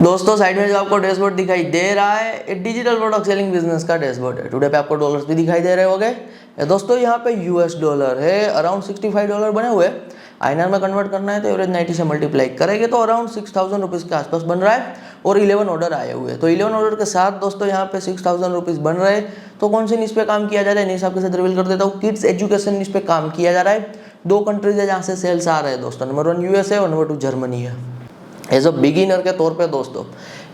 दोस्तों साइड में जो आपको डैशबोर्ड दिखाई दे रहा है ये डिजिटल प्रोडक्ट सेलिंग बिजनेस का डैशबोर्ड है। टुडे पे आपको डॉलर्स भी दिखाई दे रहे होंगे। दोस्तों यहाँ पे यूएस डॉलर है, अराउंड $65 बने हुए। आईएनआर में कन्वर्ट करना है तो एवरेज 90 से मल्टीप्लाई करेंगे तो अराउंड 6,000 रुपीज़ के आसपास बन रहा है और 11 ऑर्डर आए हुए। तो 11 ऑर्डर के साथ दोस्तों यहाँ पे 6,000 रुपीज़ बन रहे हैं। तो कौन सी न्यूज़ पे काम किया जा रहा है न्यूज़ आपके साथ रिवील कर देता हूँ। किड्स एजुकेशन न्यूज़ पे काम किया जा रहा है। दो कंट्रीज है जहाँ से सेल्स आ रहे हैं दोस्तों, नंबर 1 यूएस है और नंबर 2 जर्मनी है। एज अ बिगिनर के तौर पे दोस्तों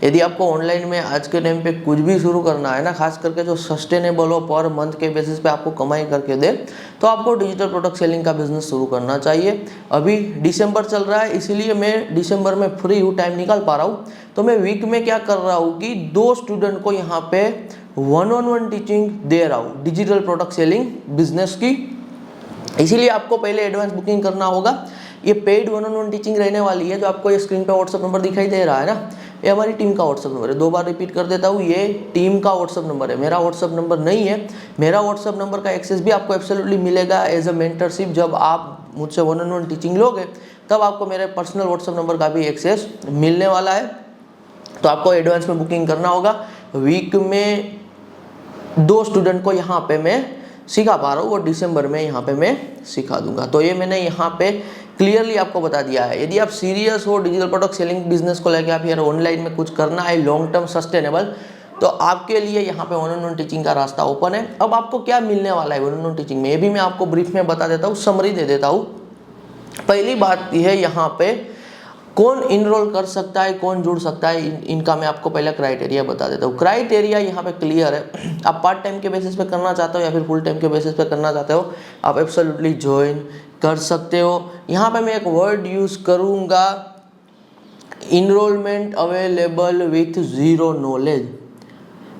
यदि आपको ऑनलाइन में आज के टाइम पे कुछ भी शुरू करना है ना, खास करके जो सस्टेनेबल हो, पर मंथ के बेसिस पे आपको कमाई करके दे, तो आपको डिजिटल प्रोडक्ट सेलिंग का बिजनेस शुरू करना चाहिए। अभी दिसंबर चल रहा है, इसीलिए मैं दिसंबर में फ्री हूँ, टाइम निकाल पा रहा हूँ। तो मैं वीक में क्या कर रहा हूँ कि 2 स्टूडेंट को यहाँ पे 1-on-1 टीचिंग दे रहा हूँ डिजिटल प्रोडक्ट सेलिंग बिजनेस की। इसीलिए आपको पहले एडवांस बुकिंग करना होगा। ये पेड 1-on-1 टीचिंग रहने वाली है। जो आपको ये स्क्रीन पे व्हाट्सअप नंबर दिखाई दे रहा है ना, ये हमारी टीम का व्हाट्सअप नंबर है। 2 बार रिपीट कर देता हूँ, ये टीम का व्हाट्सअप नंबर है, मेरा व्हाट्सअप नंबर नहीं है। मेरा व्हाट्सअप नंबर का एक्सेस भी आपको एब्सोल्युटली मिलेगा एज अ मेंटरशिप। जब आप मुझसे 1-on-1 टीचिंग लोगे तब आपको मेरे पर्सनल व्हाट्सअप नंबर का भी एक्सेस मिलने वाला है। तो आपको एडवांस में बुकिंग करना होगा। वीक में 2 स्टूडेंट को यहाँ पे मैं सिखा पा रहा हूँ और दिसंबर में यहाँ पे मैं सिखा दूंगा। तो ये मैंने यहाँ पे क्लियरली आपको बता दिया है। यदि आप सीरियस हो डिजिटल प्रोडक्ट सेलिंग बिजनेस को लेकर, आप यार ऑनलाइन में कुछ करना है लॉन्ग टर्म सस्टेनेबल, तो आपके लिए यहाँ पे 1-on-1 टीचिंग का रास्ता ओपन है। अब आपको क्या मिलने वाला है 1-on-1 टीचिंग में, ये भी मैं आपको ब्रीफ में बता देता हूँ, समरी दे देता हूँ। पहली बात यह है यहाँ पे कौन इनरोल कर सकता है, कौन जुड़ सकता है, इनका मैं आपको पहले क्राइटेरिया बता देता हूँ। क्राइटेरिया यहाँ पे क्लियर है। आप पार्ट टाइम के बेसिस पे करना चाहते हो या फिर फुल टाइम के बेसिस पे करना चाहते हो, आप एब्सोल्युटली ज्वाइन कर सकते हो। यहाँ पे मैं एक वर्ड यूज़ करूँगा, enrolment available with zero knowledge.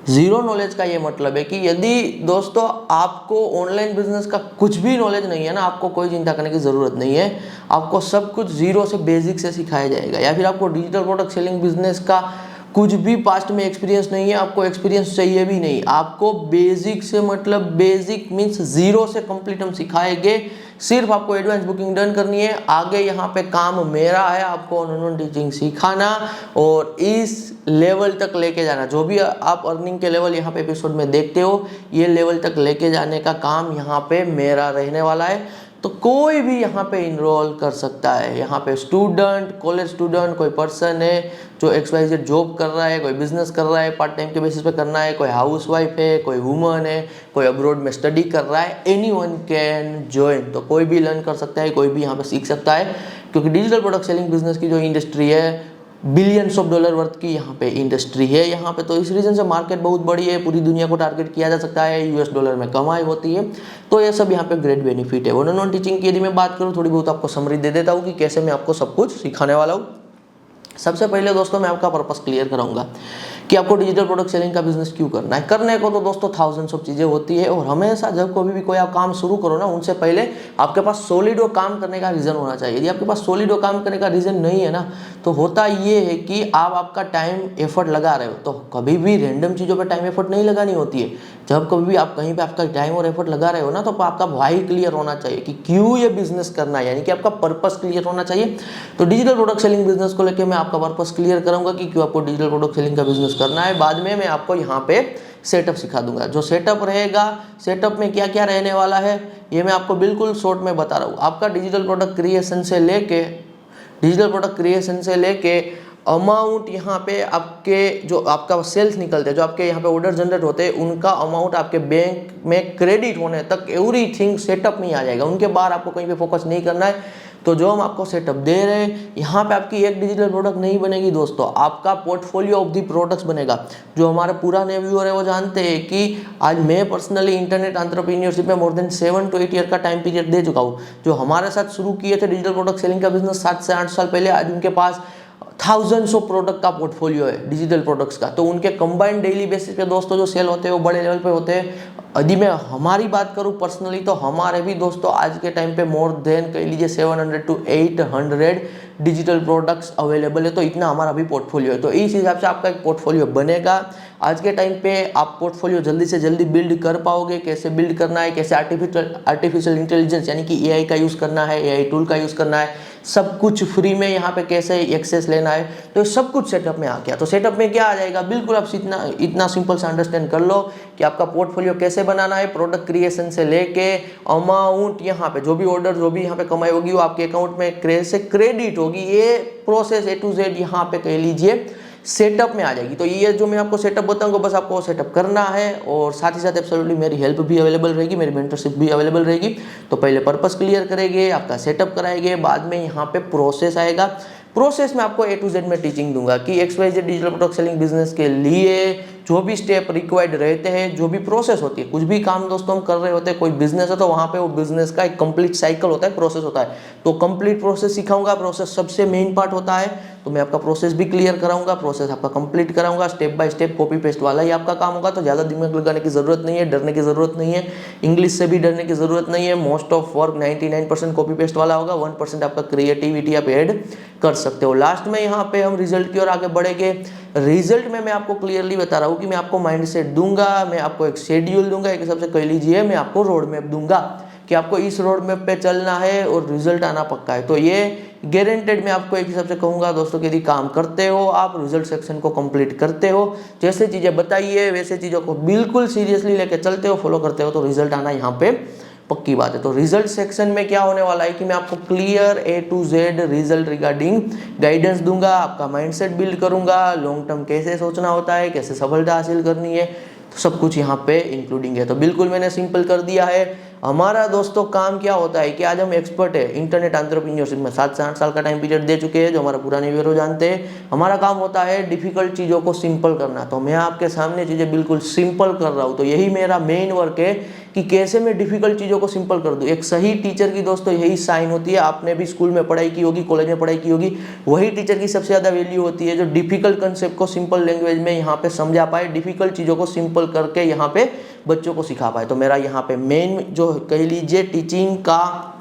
Zero knowledge का ये मतलब है कि यदि दोस्तों आपको ऑनलाइन बिजनेस का कुछ भी नॉलेज नहीं है ना, आपको कोई चिंता करने की ज़रूरत नहीं है। आपको सब कुछ जीरो से, बेसिक से सिखाया जाएगा। या फिर आपको डिजिटल प्रोडक्ट सेलिंग बिजनेस का कुछ भी पास्ट में एक्सपीरियंस नहीं है, आपको एक्सपीरियंस चाहिए भी नहीं, आपको बेसिक से, मतलब बेसिक मीन्स जीरो से कंप्लीट हम सिखाएंगे। सिर्फ आपको एडवांस बुकिंग डन करनी है। आगे यहाँ पे काम मेरा है, आपको 1-on-1 टीचिंग सिखाना और इस लेवल तक लेके जाना। जो भी आप अर्निंग के लेवल यहाँ पे एपिसोड में देखते हो, ये लेवल तक लेके जाने का काम यहाँ पे मेरा रहने वाला है। तो कोई भी यहाँ पे इनरोल कर सकता है। यहाँ पे स्टूडेंट, कॉलेज स्टूडेंट, कोई पर्सन है जो XYZ जॉब कर रहा है, कोई बिजनेस कर रहा है, पार्ट टाइम के बेसिस पे करना है, कोई हाउसवाइफ है, कोई वुमन है, कोई अब्रॉड में स्टडी कर रहा है, एनीवन कैन ज्वाइन। तो कोई भी लर्न कर सकता है, कोई भी यहाँ पे सीख सकता है, क्योंकि डिजिटल प्रोडक्ट सेलिंग बिजनेस की जो इंडस्ट्री है, बिलियंस ऑफ डॉलर वर्थ की यहाँ पे इंडस्ट्री है यहाँ पे। तो इस रीजन से मार्केट बहुत बड़ी है, पूरी दुनिया को टारगेट किया जा सकता है, US डॉलर में कमाई होती है। तो ये सब यहाँ पे ग्रेट बेनिफिट है। 1-on-1 टीचिंग की यदि मैं बात करूँ, थोड़ी बहुत आपको समरी दे देता हूँ कि कैसे मैं आपको सब कुछ सिखाने वाला हूँ। सबसे पहले दोस्तों मैं आपका पर्पस क्लियर कराऊंगा कि आपको डिजिटल प्रोडक्ट सेलिंग का बिजनेस क्यों करना है। करने को तो दोस्तों थाउजेंड्स ऑफ चीज़ें होती है, और हमेशा जब कभी भी कोई आप काम शुरू करो ना, उनसे पहले आपके पास सॉलिड काम करने का रीज़न होना चाहिए। यदि आपके पास सॉलिड काम करने का रीज़न नहीं है ना, तो होता ये है कि आप आपका टाइम एफर्ट लगा रहे हो, तो कभी भी रैंडम चीज़ों पर टाइम एफर्ट नहीं लगानी होती है। जब कभी भी आप कहीं पे आपका टाइम और एफर्ट लगा रहे हो ना, तो आपका वाई क्लियर होना चाहिए कि क्यों ये बिजनेस करना है, यानी कि आपका पर्पस क्लियर होना चाहिए। तो डिजिटल प्रोडक्ट सेलिंग बिजनेस को लेकर मैं आपका पर्पस क्लियर करूंगा कि क्यों आपको डिजिटल प्रोडक्ट सेलिंग का बिजनेस करना है। बाद में मैं आपको यहाँ पे सेटअप सिखा दूंगा। जो सेटअप रहेगा, सेटअप में क्या क्या रहने वाला है, ये मैं आपको बिल्कुल शॉर्ट में बता रहा हूँ। आपका डिजिटल प्रोडक्ट क्रिएशन से लेके अमाउंट यहाँ पे आपके जो आपका सेल्स निकलते हैं, जो आपके यहाँ पे ऑर्डर जनरेट होते हैं, उनका अमाउंट आपके बैंक में क्रेडिट होने तक एवरीथिंग सेटअप में आ जाएगा। उनके बाद आपको कहीं पे फोकस नहीं करना है। तो जो हम आपको सेटअप दे रहे हैं, यहाँ पे आपकी एक डिजिटल प्रोडक्ट नहीं बनेगी दोस्तों, आपका पोर्टफोलियो ऑफ दी प्रोडक्ट्स बनेगा। जो हमारे पुराने व्यूअर है वो जानते हैं कि आज मैं पर्सनली इंटरनेट एंटरप्रेन्योरशिप में मोर देन 7 to 8 ईयर का टाइम पीरियड दे चुका हूँ। जो हमारे साथ शुरू किए थे डिजिटल प्रोडक्ट सेलिंग का बिजनेस 7 से 8 साल पहले, आज उनके पास थाउजेंड्स ऑफ प्रोडक्ट का पोर्टफोलियो है डिजिटल प्रोडक्ट्स का। तो उनके कंबाइंड डेली बेसिस पे दोस्तों जो सेल होते हैं वो बड़े लेवल पे होते हैं। यदि मैं हमारी बात करूं पर्सनली, तो हमारे भी दोस्तों आज के टाइम पे मोर देन कह लीजिए 700 to 800 डिजिटल प्रोडक्ट्स अवेलेबल है। तो इतना हमारा भी पोर्टफोलियो है। तो इस हिसाब से आपका एक पोर्टफोलियो बनेगा। आज के टाइम पे आप पोर्टफोलियो जल्दी से जल्दी बिल्ड कर पाओगे। कैसे बिल्ड करना है, कैसे आर्टिफिशियल इंटेलिजेंस यानी कि AI का यूज़ करना है, AI टूल का यूज़ करना है, सब कुछ फ्री में यहाँ पे कैसे एक्सेस लेना है, तो सब कुछ सेटअप में आ गया। तो सेटअप में क्या आ जाएगा, बिल्कुल आप इतना सिंपल से अंडरस्टैंड कर लो कि आपका पोर्टफोलियो कैसे बनाना है, प्रोडक्ट क्रिएशन से लेके अमाउंट, यहाँ पे जो भी ऑर्डर जो भी यहाँ पे कमाई होगी वो आपके अकाउंट में कैसे क्रेडिट होगी, ये प्रोसेस A to Z यहाँ पे कह लीजिए सेटअप में आ जाएगी। तो ये जो मैं आपको सेटअप बताऊंगा बस आपको सेटअप करना है, और साथ ही साथ एब्सोल्युटली मेरी हेल्प भी अवेलेबल रहेगी, मेरी मेंटरशिप भी अवेलेबल रहेगी। तो पहले पर्पस क्लियर करेंगे, आपका सेटअप कराएंगे, बाद में यहाँ पे प्रोसेस आएगा। प्रोसेस में आपको A to Z में टीचिंग दूंगा कि XYZ digital product selling business के लिए जो भी स्टेप रिक्वायर्ड रहते हैं, जो भी प्रोसेस होती है, कुछ भी काम दोस्तों हम कर रहे होते हैं, कोई बिजनेस है तो वहाँ पे वो बिजनेस का एक कंप्लीट साइकिल होता है, प्रोसेस होता है, तो कंप्लीट प्रोसेस सिखाऊंगा। प्रोसेस सबसे मेन पार्ट होता है, तो मैं आपका प्रोसेस भी क्लियर कराऊंगा, प्रोसेस आपका कंप्लीट कराऊंगा, step by step copy paste वाला ही आपका काम होगा। तो ज़्यादा दिमाग लगाने की जरूरत नहीं है, डरने की जरूरत नहीं है, इंग्लिश से भी डरने की जरूरत नहीं है। Most of work 99% copy paste वाला होगा, 1% आपका क्रिएटिविटी आप ऐड कर सकते हो। लास्ट में यहाँ पे हम रिजल्ट की ओर आगे बढ़ेंगे। रिजल्ट में मैं आपको क्लियरली बता रहा हूँ कि मैं आपको माइंडसेट दूंगा, मैं आपको एक शेड्यूल दूंगा, एक हिसाब से कह लीजिए मैं आपको रोड मैप दूंगा कि आपको इस रोड मैप पे चलना है और रिजल्ट आना पक्का है। तो ये गारंटेड मैं आपको एक हिसाब से कहूँगा दोस्तों कि यदि काम करते हो आप, रिजल्ट सेक्शन को कंप्लीट करते हो, जैसे चीज़ें बताइए वैसे चीज़ों को बिल्कुल सीरियसली लेके चलते हो, फॉलो करते हो, तो रिजल्ट आना यहाँ पे पक्की बात है। तो रिजल्ट सेक्शन में क्या होने वाला है कि मैं आपको clear A to Z result regarding guidance दूंगा, आपका माइंडसेट बिल्ड करूंगा, लॉन्ग टर्म कैसे सोचना होता है, कैसे सफलता हासिल करनी है, तो सब कुछ यहाँ पे इंक्लूडिंग है। तो बिल्कुल मैंने सिंपल कर दिया है। हमारा दोस्तों काम क्या होता है कि आज हम एक्सपर्ट है इंटरनेट एंटरप्रेन्योरशिप में, 7 से 8 साल का टाइम पीरियड दे चुके हैं, जो हमारा पुराने व्यूअर जानते हैं। हमारा काम होता है डिफिकल्ट चीज़ों को सिंपल करना, तो मैं आपके सामने चीज़ें बिल्कुल सिंपल कर रहा हूँ। तो यही मेरा मेन वर्क है कि कैसे मैं डिफिकल्ट चीज़ों को सिंपल कर दूँ। एक सही टीचर की दोस्तों यही साइन होती है, आपने भी स्कूल में पढ़ाई की होगी, कॉलेज में पढ़ाई की होगी, वही टीचर की सबसे ज़्यादा वैल्यू होती है जो डिफिकल्ट कंसेप्ट को सिंपल लैंग्वेज में यहाँ पे समझा पाए, डिफिकल्ट चीज़ों को सिंपल करके यहाँ पे बच्चों को सिखा पाए। तो मेरा यहाँ पे मेन जो कह लीजिए टीचिंग का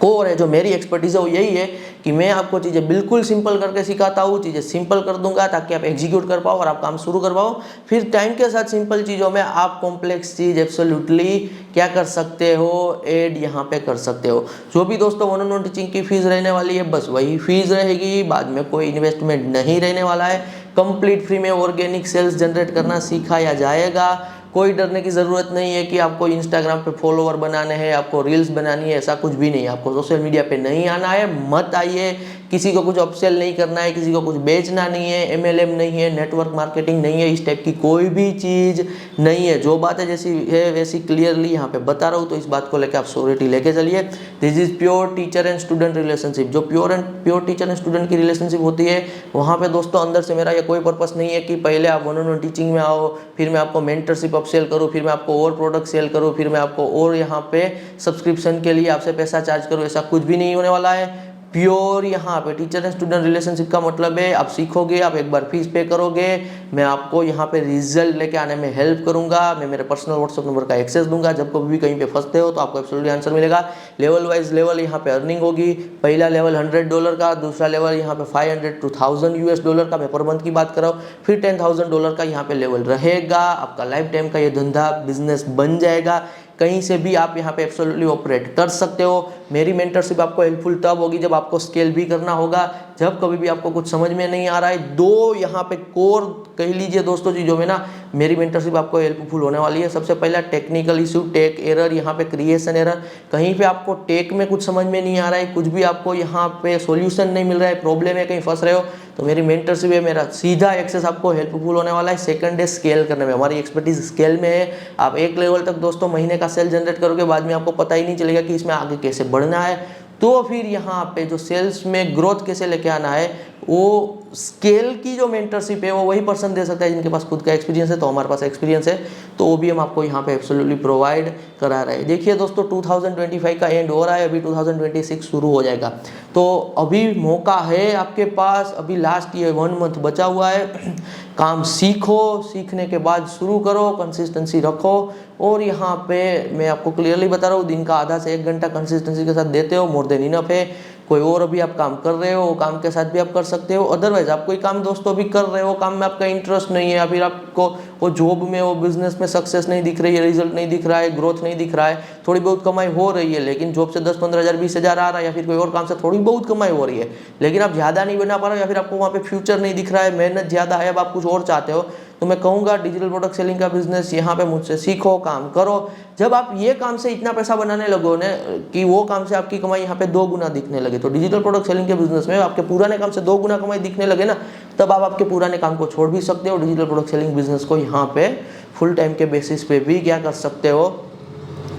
कोर है, जो मेरी एक्सपर्टीज है वो यही है कि मैं आपको चीज़ें बिल्कुल सिंपल करके सिखाता हूँ, चीज़ें सिंपल कर दूंगा ताकि आप एग्जीक्यूट कर पाओ और आप काम शुरू कर पाओ। फिर टाइम के साथ सिंपल चीज़ों में आप कॉम्प्लेक्स चीज़ एब्सोल्युटली क्या कर सकते हो, ऐड यहाँ पे कर सकते हो। जो भी दोस्तों 1-on-1 टीचिंग की फीस रहने वाली है बस वही फीस रहेगी, बाद में कोई इन्वेस्टमेंट नहीं रहने वाला है। कंप्लीट फ्री में ऑर्गेनिक सेल्स जनरेट करना सिखाया जाएगा। कोई डरने की ज़रूरत नहीं है कि आपको इंस्टाग्राम पे फॉलोवर बनाने हैं, आपको रील्स बनानी है, ऐसा कुछ भी नहीं है। आपको सोशल मीडिया पे नहीं आना है, मत आइए, किसी को कुछ अपसेल नहीं करना है, किसी को कुछ बेचना नहीं है, MLM नहीं है, नेटवर्क मार्केटिंग नहीं है, इस टाइप की कोई भी चीज़ नहीं है। जो बात है जैसी है वैसी क्लियरली यहाँ पे बता रहा हूँ, तो इस बात को लेकर आप श्योरिटी लेके चलिए। This is pure teacher and student relationship. जो प्योर टीचर एंड स्टूडेंट की रिलेशनशिप होती है वहाँ पे दोस्तों अंदर से मेरा ये कोई पर्पस नहीं है कि पहले आप 1-on-1 टीचिंग में आओ, फिर मैं आपको मेंटरशिप सेल करूँ, फिर मैं आपको और प्रोडक्ट सेल करूँ, फिर मैं आपको और यहाँ पे सब्सक्रिप्शन के लिए आपसे पैसा चार्ज करूँ, ऐसा कुछ भी नहीं होने वाला है। प्योर यहाँ पे टीचर एंड स्टूडेंट रिलेशनशिप का मतलब है आप सीखोगे, आप एक बार फीस पे करोगे, मैं आपको यहाँ पे रिजल्ट लेके आने में हेल्प करूंगा, मैं मेरे पर्सनल व्हाट्सएप नंबर का एक्सेस दूंगा। जब कभी भी कहीं पे फंसते हो तो आपको एब्सोल्युटली आंसर मिलेगा। लेवल वाइज लेवल यहाँ पे अर्निंग होगी। पहला लेवल $100 का, दूसरा लेवल यहाँ पे $500 to $1000 का, मैं पर मंथ की बात कर रहा हूँ, फिर $10,000 का यहाँ पे लेवल रहेगा। आपका लाइफ टाइम का ये धंधा बिजनेस बन जाएगा, कहीं से भी आप यहाँ पे एब्सोल्युटली ऑपरेट कर सकते हो। मेरी मेंटरशिप आपको हेल्पफुल तब होगी जब आपको स्केल भी करना होगा, जब कभी भी आपको कुछ समझ में नहीं आ रहा है। दो यहाँ पे कोर कह लीजिए दोस्तों चीज़ों में ना मेरी मेंटरशिप आपको हेल्पफुल होने वाली है। सबसे पहला टेक्निकल इशू, टेक एरर, यहाँ पे क्रिएशन एरर, कहीं पे आपको टेक में कुछ समझ में नहीं आ रहा है, कुछ भी आपको यहाँ पे सॉल्यूशन नहीं मिल रहा है, प्रॉब्लम है, कहीं फंस रहे हो, तो मेरी मेंटरशिप है, मेरा सीधा एक्सेस आपको हेल्पफुल होने वाला है। सेकंड है स्केल करने में, हमारी एक्सपर्टीज स्केल में है। आप एक लेवल तक दोस्तों महीने का सेल जनरेट करोगे, बाद में आपको पता ही नहीं चलेगा कि इसमें आगे कैसे बढ़ना है। तो फिर यहाँ पे जो सेल्स में ग्रोथ कैसे लेके आना है, वो स्केल की जो मेंटरशिप है वो वही पर्सन दे सकता है जिनके पास खुद का एक्सपीरियंस है। तो हमारे पास एक्सपीरियंस है, तो वो भी हम आपको यहाँ पे एब्सोल्युटली प्रोवाइड करा रहे हैं। देखिए दोस्तों 2025 का एंड हो रहा है, अभी 2026 शुरू हो जाएगा, तो अभी मौका है आपके पास, अभी लास्ट ये 1 मंथ बचा हुआ है। काम सीखो, सीखने के बाद शुरू करो, कंसिस्टेंसी रखो। और यहाँ पे मैं आपको क्लियरली बता रहा हूँ, दिन का आधा से 1 घंटा कंसिस्टेंसी के साथ देते हो, मोर देन इनफ है। कोई और अभी आप काम कर रहे हो, काम के साथ भी आप कर सकते हो। अदरवाइज आप कोई काम दोस्तों अभी कर रहे हो, काम में आपका इंटरेस्ट नहीं है, या फिर आपको वो जॉब में वो बिजनेस में सक्सेस नहीं दिख रही है, रिजल्ट नहीं दिख रहा है, ग्रोथ नहीं दिख रहा है, थोड़ी बहुत कमाई हो रही है लेकिन जॉब से 10-15 हज़ार 20 हज़ार आ रहा है, या फिर कोई और काम से थोड़ी बहुत कमाई हो रही है लेकिन आप ज़्यादा नहीं बना पा रहे हो, या फिर आपको वहाँ पे फ्यूचर नहीं दिख रहा है, मेहनत ज़्यादा है, अब आप कुछ और चाहते हो, तो मैं कहूँगा डिजिटल प्रोडक्ट सेलिंग का बिजनेस यहाँ पे मुझसे सीखो, काम करो। जब आप ये काम से इतना पैसा बनाने लगो ना कि वो काम से आपकी कमाई यहाँ पे 2 गुना दिखने लगे, तो डिजिटल प्रोडक्ट सेलिंग के बिजनेस में आपके पुराने काम से 2 गुना कमाई दिखने लगे ना, तब आप आपके पुराने काम को छोड़ भी सकते हो, डिजिटल प्रोडक्ट सेलिंग बिजनेस को यहाँ पे फुल टाइम के बेसिस पे भी क्या कर सकते हो,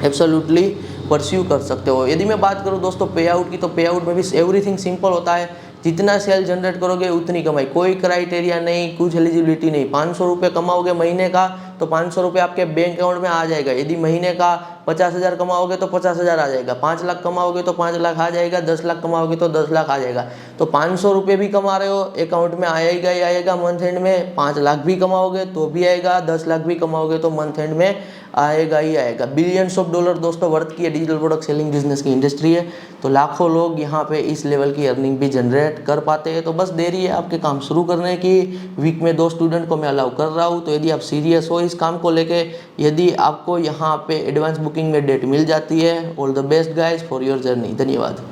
एब्सोल्युटली परस्यू कर सकते हो। यदि मैं बात करूँ दोस्तों पे आउट की, तो पे आउट में भी एवरीथिंग सिंपल होता है, जितना सेल जनरेट करोगे उतनी कमाई, कोई क्राइटेरिया नहीं, कुछ एलिजिबिलिटी नहीं। 500 रुपये कमाओगे महीने का तो 500 रुपये आपके बैंक अकाउंट में आ जाएगा। यदि महीने का 50 हज़ार कमाओगे तो 50 हज़ार आ जाएगा, 5 लाख कमाओगे तो 5 लाख आ जाएगा, 10 लाख कमाओगे तो 10 लाख आ जाएगा। तो 500 रुपये भी कमा रहे हो, अकाउंट में आएगा ही आएगा मंथ एंड में। 5 लाख भी कमाओगे तो भी आएगा, 10 लाख भी कमाओगे तो मंथ एंड में आएगा ही आएगा। बिलियंस ऑफ डॉलर दोस्तों वर्थ की डिजिटल प्रोडक्ट सेलिंग बिजनेस की इंडस्ट्री है, तो लाखों लोग यहाँ पे इस लेवल की अर्निंग भी जनरेट कर पाते हैं। तो बस देरी है आपके काम शुरू करने की। वीक में 2 स्टूडेंट को मैं अलाउ कर रहा हूँ, तो यदि आप सीरियस हो इस काम को लेके, यदि आपको यहाँ पे एडवांस बुकिंग में डेट मिल जाती है, all the best guys for your journey. धन्यवाद।